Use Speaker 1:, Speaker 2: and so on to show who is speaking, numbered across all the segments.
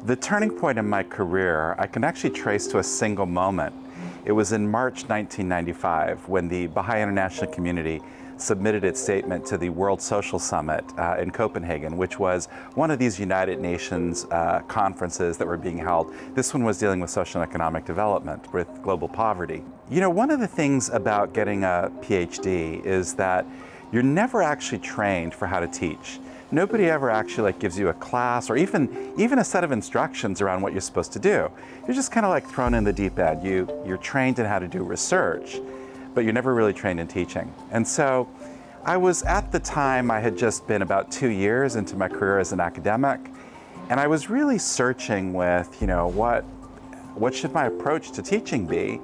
Speaker 1: The turning point in my career, I can actually trace to a single moment. It was in March 1995 when the Baha'i international community submitted its statement to the World Social Summit in Copenhagen, which was one of these United Nations conferences that were being held. This one was dealing with social and economic development, with global poverty. You know, one of the things about getting a PhD is that you're never actually trained for how to teach. Nobody ever actually gives you a class or even a set of instructions around what you're supposed to do. You're just kind of like thrown in the deep end. You're trained in how to do research, but you're never really trained in teaching. And so I was, at the time, I had just been about 2 years into my career as an academic, and I was really searching with, what should my approach to teaching be?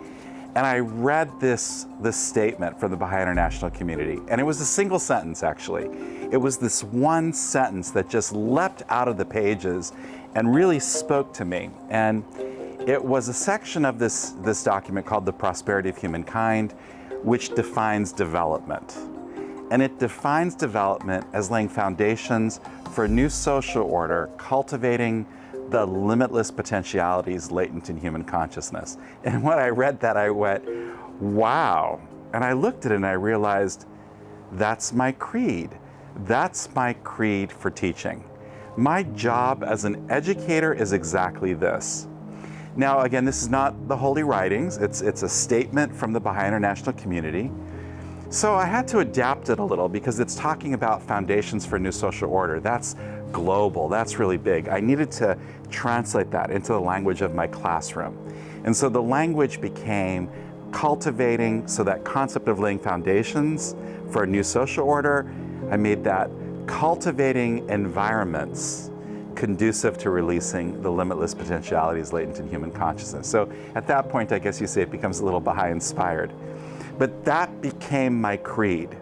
Speaker 1: And I read this statement from the Baha'i international community, and it was a single sentence, actually. It was this one sentence that just leapt out of the pages and really spoke to me. And it was a section of this document called The Prosperity of Humankind, which defines development. And it defines development as laying foundations for a new social order, cultivating the limitless potentialities latent in human consciousness. And when I read that, I went, wow. And I looked at it and I realized, that's my creed. That's my creed for teaching. My job as an educator is exactly this. Now, again, this is not the holy writings. It's a statement from the Baha'i international community. So I had to adapt it a little because it's talking about foundations for a new social order. That's global, that's really big. I needed to translate that into the language of my classroom. And so the language became cultivating, so that concept of laying foundations for a new social order, I made that cultivating environments conducive to releasing the limitless potentialities latent in human consciousness. So at that point, I guess you say it becomes a little Baha'i inspired. But that became my creed.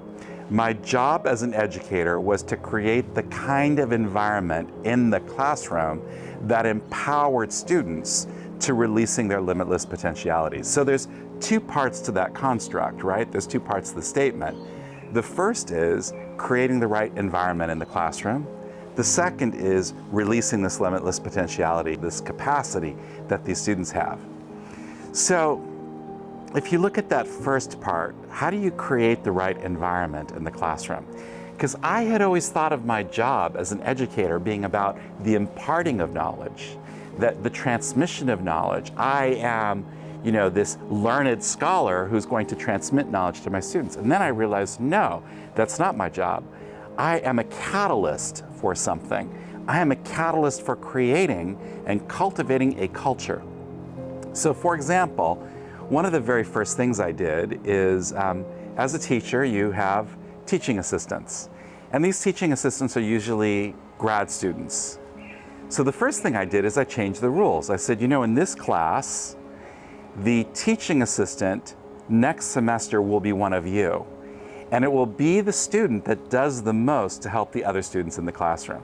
Speaker 1: My job as an educator was to create the kind of environment in the classroom that empowered students to releasing their limitless potentialities. So there's two parts to that construct, right? There's two parts to the statement. The first is creating the right environment in the classroom. The second is releasing this limitless potentiality, this capacity that these students have. So if you look at that first part, how do you create the right environment in the classroom? Because I had always thought of my job as an educator being about the imparting of knowledge, that the transmission of knowledge. I am, this learned scholar who's going to transmit knowledge to my students. And then I realized, no, that's not my job. I am a catalyst for something. I am a catalyst for creating and cultivating a culture. So for example, one of the very first things I did is, as a teacher, you have teaching assistants. And these teaching assistants are usually grad students. So the first thing I did is I changed the rules. I said, in this class, the teaching assistant next semester will be one of you. And it will be the student that does the most to help the other students in the classroom.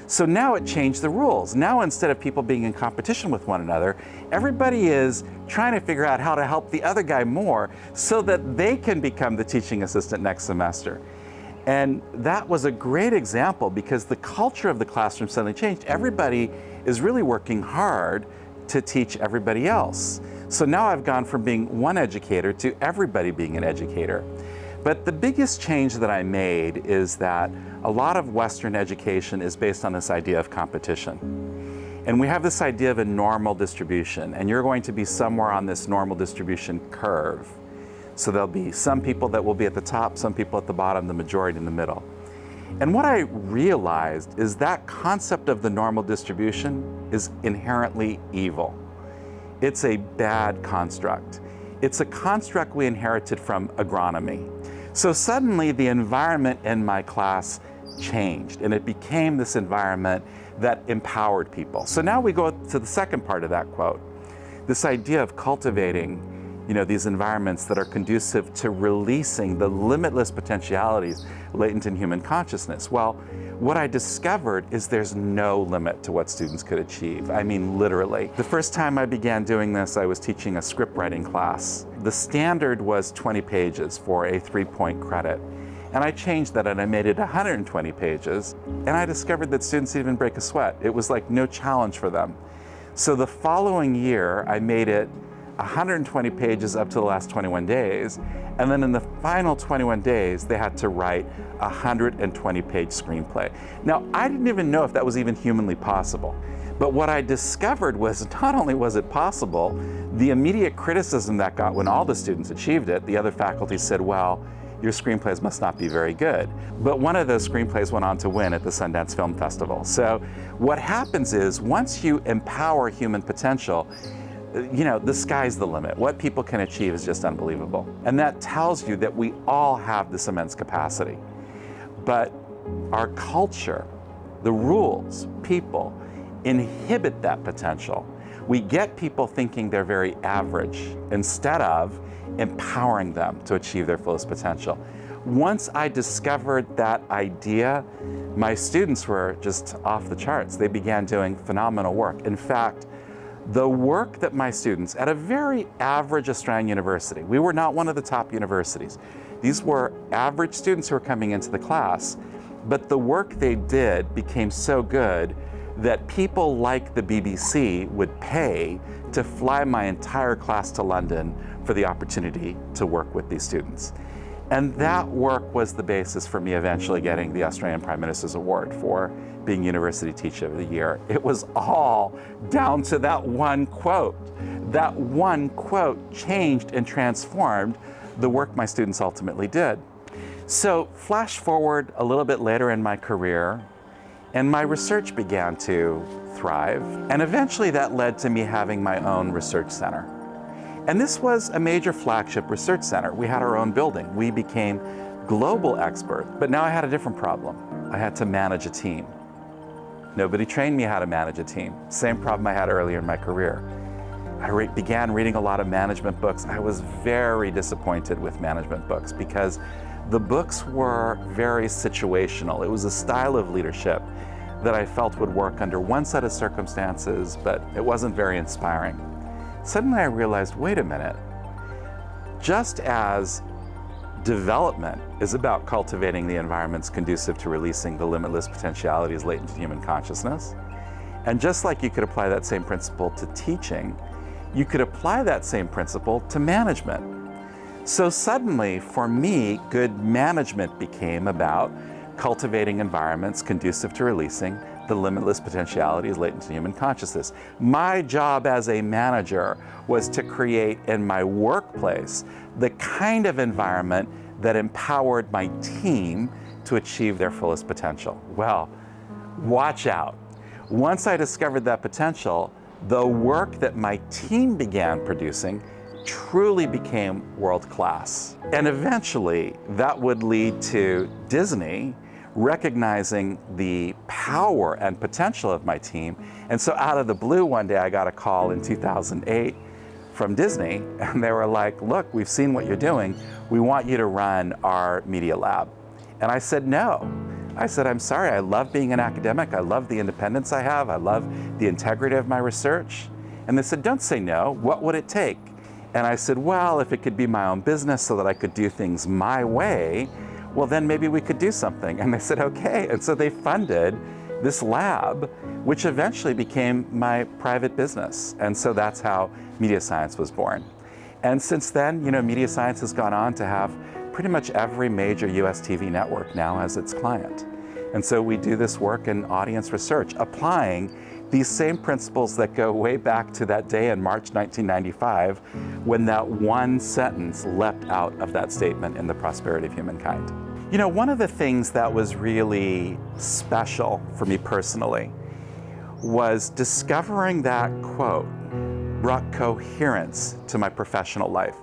Speaker 1: So now it changed the rules. Now instead of people being in competition with one another, everybody is trying to figure out how to help the other guy more so that they can become the teaching assistant next semester. And that was a great example because the culture of the classroom suddenly changed. Everybody is really working hard to teach everybody else. So now I've gone from being one educator to everybody being an educator. But the biggest change that I made is that a lot of Western education is based on this idea of competition. And we have this idea of a normal distribution, and you're going to be somewhere on this normal distribution curve. So there'll be some people that will be at the top, some people at the bottom, the majority in the middle. And what I realized is that concept of the normal distribution is inherently evil. It's a bad construct. It's a construct we inherited from agronomy. So suddenly the environment in my class changed, and it became this environment that empowered people. So now we go to the second part of that quote, this idea of cultivating these environments that are conducive to releasing the limitless potentialities latent in human consciousness. Well, what I discovered is there's no limit to what students could achieve. I mean, literally. The first time I began doing this, I was teaching a script writing class. The standard was 20 pages for a 3-point credit. And I changed that and I made it 120 pages. And I discovered that students didn't even break a sweat. It was like no challenge for them. So the following year, I made it 120 pages up to the last 21 days. And then in the final 21 days, they had to write a 120-page screenplay. Now, I didn't even know if that was even humanly possible. But what I discovered was not only was it possible, the immediate criticism that got when all the students achieved it, the other faculty said, well, your screenplays must not be very good. But one of those screenplays went on to win at the Sundance Film Festival. So what happens is once you empower human potential, the sky's the limit. What people can achieve is just unbelievable. And that tells you that we all have this immense capacity. But our culture, the rules, people, inhibit that potential. We get people thinking they're very average instead of empowering them to achieve their fullest potential. Once I discovered that idea, my students were just off the charts. They began doing phenomenal work. In fact, the work that my students at a very average Australian university, we were not one of the top universities. These were average students who were coming into the class, but the work they did became so good that people like the BBC would pay to fly my entire class to London for the opportunity to work with these students. And that work was the basis for me eventually getting the Australian Prime Minister's Award for being University Teacher of the Year. It was all down to that one quote. That one quote changed and transformed the work my students ultimately did. So flash forward a little bit later in my career, and my research began to thrive. And eventually that led to me having my own research center. And this was a major flagship research center. We had our own building. We became global experts, but now I had a different problem. I had to manage a team. Nobody trained me how to manage a team. Same problem I had earlier in my career. I began reading a lot of management books. I was very disappointed with management books because the books were very situational. It was a style of leadership that I felt would work under one set of circumstances, but it wasn't very inspiring. Suddenly I realized, wait a minute, just as development is about cultivating the environments conducive to releasing the limitless potentialities latent in human consciousness, and just like you could apply that same principle to teaching, you could apply that same principle to management. So suddenly, for me, good management became about cultivating environments conducive to releasing the limitless potentialities latent in human consciousness. My job as a manager was to create in my workplace the kind of environment that empowered my team to achieve their fullest potential. Well, watch out. Once I discovered that potential, the work that my team began producing truly became world-class. And eventually, that would lead to Disney recognizing the power and potential of my team. And so out of the blue, one day I got a call in 2008 from Disney, and they were like, look, we've seen what you're doing. We want you to run our media lab. And I said, no. I said, I'm sorry, I love being an academic. I love the independence I have. I love the integrity of my research. And they said, don't say no. What would it take? And I said, well, if it could be my own business so that I could do things my way, well, then maybe we could do something. And they said, okay. And so they funded this lab, which eventually became my private business. And so that's how MediaScience was born. And since then, MediaScience has gone on to have pretty much every major US TV network now as its client. And so we do this work in audience research, applying these same principles that go way back to that day in March 1995, when that one sentence leapt out of that statement in The Prosperity of Humankind. One of the things that was really special for me personally was discovering that quote brought coherence to my professional life.